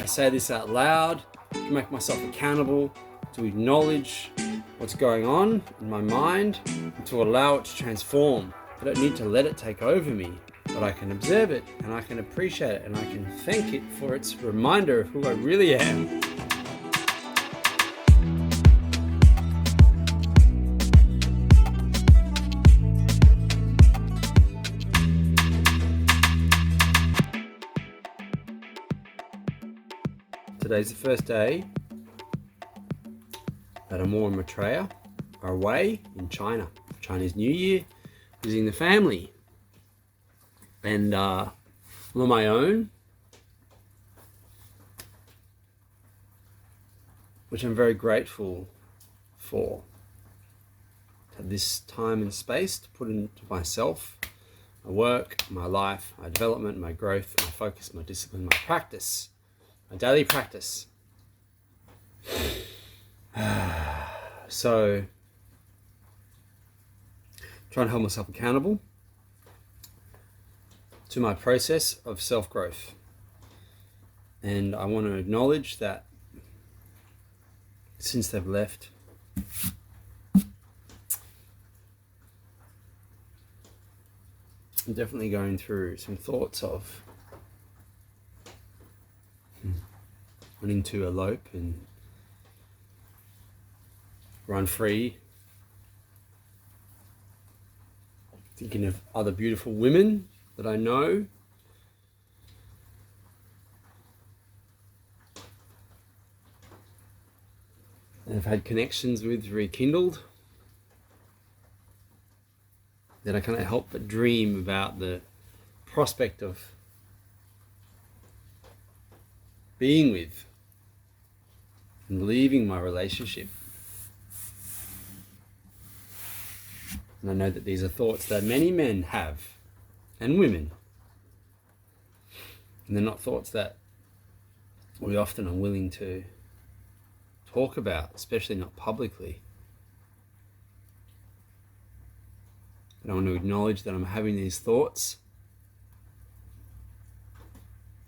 say this out loud to make myself accountable, to acknowledge what's going on in my mind, and to allow it to transform. I don't need to let it take over me, but I can observe it and I can appreciate it and I can thank it for its reminder of who I really am. Today's the first day that Amor and Maitreya are away in China for Chinese New Year, visiting the family. And I'm on my own, which I'm very grateful for. To have this time and space to put into myself, my work, my life, my development, my growth, my focus, my discipline, my practice. My daily practice. So, trying to hold myself accountable to my process of self-growth. And I want to acknowledge that since they've left, I'm definitely going through some thoughts of wanting to elope and run free. Thinking of other beautiful women that I know. And I've had connections with rekindled. That I can't help but dream about the prospect of being with and leaving my relationship. And I know that these are thoughts that many men have, and women. And they're not thoughts that we often are willing to talk about, especially not publicly. But I want to acknowledge that I'm having these thoughts,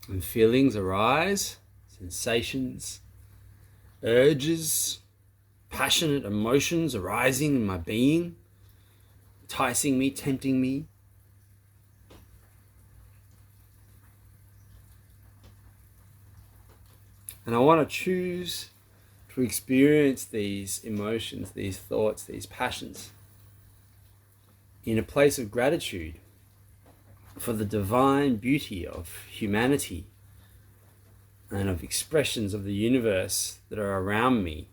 and feelings arise, sensations, urges, passionate emotions arising in my being, enticing me, tempting me. And I want to choose to experience these emotions, these thoughts, these passions in a place of gratitude for the divine beauty of humanity and of expressions of the universe that are around me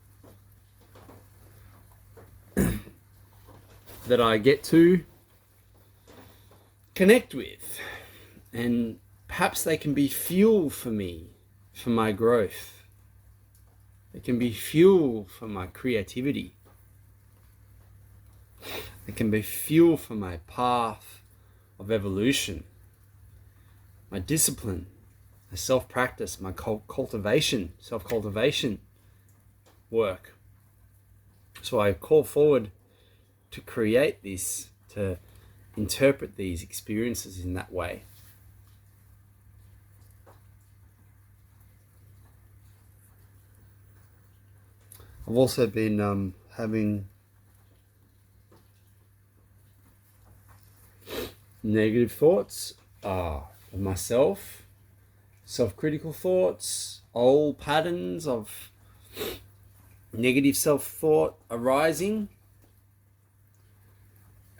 that I get to connect with, and perhaps they can be fuel for me, for my growth. They can be fuel for my creativity. They can be fuel for my path of evolution, my discipline, my self-practice, my cultivation, self-cultivation work. So I call forward to create this, to interpret these experiences in that way. I've also been having negative thoughts of myself, self-critical thoughts, old patterns of negative self-thought arising,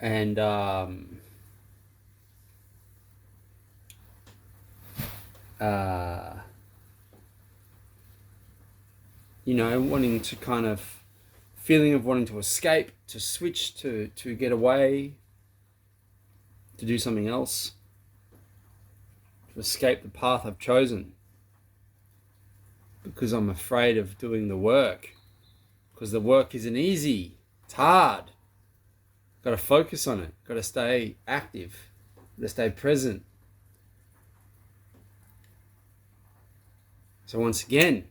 and wanting to kind of feeling of wanting to escape, to switch, to get away, to do something else, to escape the path I've chosen, because I'm afraid of doing the work, because the work isn't easy, it's hard. Got to focus on it, got to stay active, got to stay present. So once again,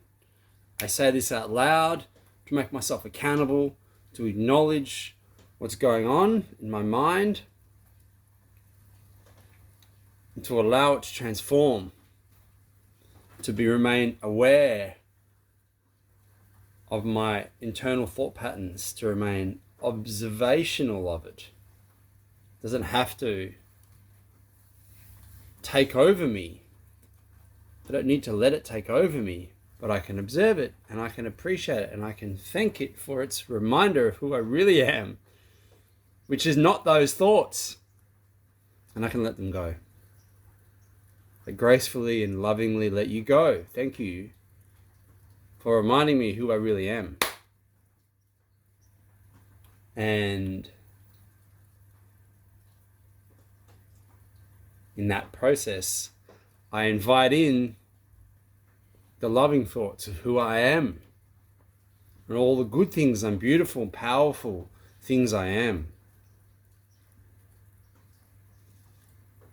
I say this out loud to make myself accountable, to acknowledge what's going on in my mind, and to allow it to transform. to remain aware of my internal thought patterns, to remain observational of it. It doesn't have to take over me. I don't need to let it take over me, but I can observe it and I can appreciate it and I can thank it for its reminder of who I really am, which is not those thoughts. And I can let them go. I gracefully and lovingly let you go. Thank you for reminding me who I really am. And in that process, I invite in the loving thoughts of who I am and all the good things and beautiful and powerful things I am.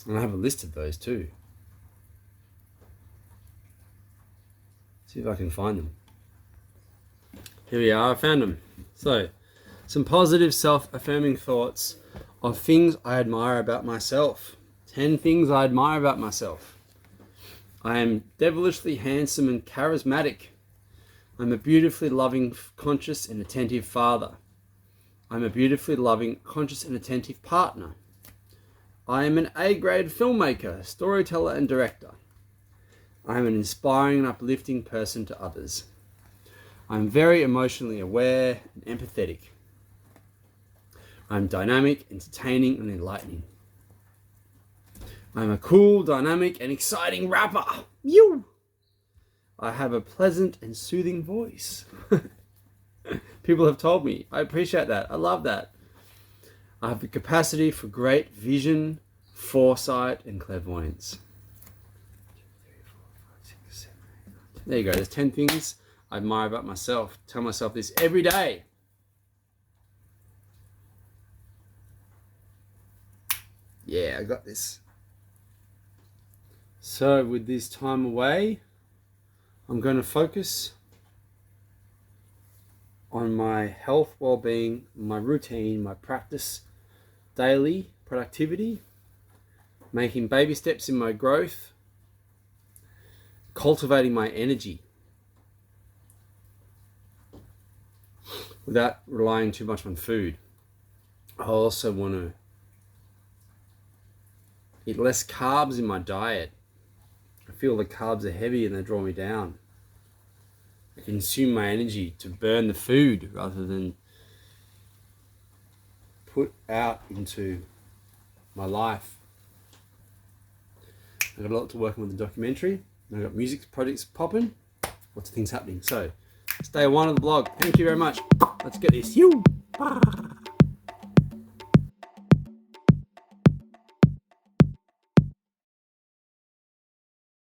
And I have a list of those too. See if I can find them. Here we are, I found them. So, some positive self-affirming thoughts of things I admire about myself. 10 things I admire about myself. I am devilishly handsome and charismatic. I'm a beautifully loving, conscious and attentive father. I'm a beautifully loving, conscious and attentive partner. I am an A-grade filmmaker, storyteller and director. I am an inspiring and uplifting person to others. I'm very emotionally aware and empathetic. I'm dynamic, entertaining and enlightening. I'm a cool, dynamic and exciting rapper. You. I have a pleasant and soothing voice. People have told me. I appreciate that. I love that. I have the capacity for great vision, foresight, and clairvoyance. There you go. There's 10 things I admire about myself. Tell myself this every day. Yeah, I got this. So with this time away, I'm going to focus on my health, well-being, my routine, my practice, daily productivity, making baby steps in my growth, cultivating my energy without relying too much on food. I also want to eat less carbs in my diet. I feel the carbs are heavy and they draw me down. I consume my energy to burn the food rather than put out into my life. I've got a lot to work on with the documentary. I've got music projects popping. Lots of things happening. So, it's day 1 of the blog. Thank you very much. Let's get this. You.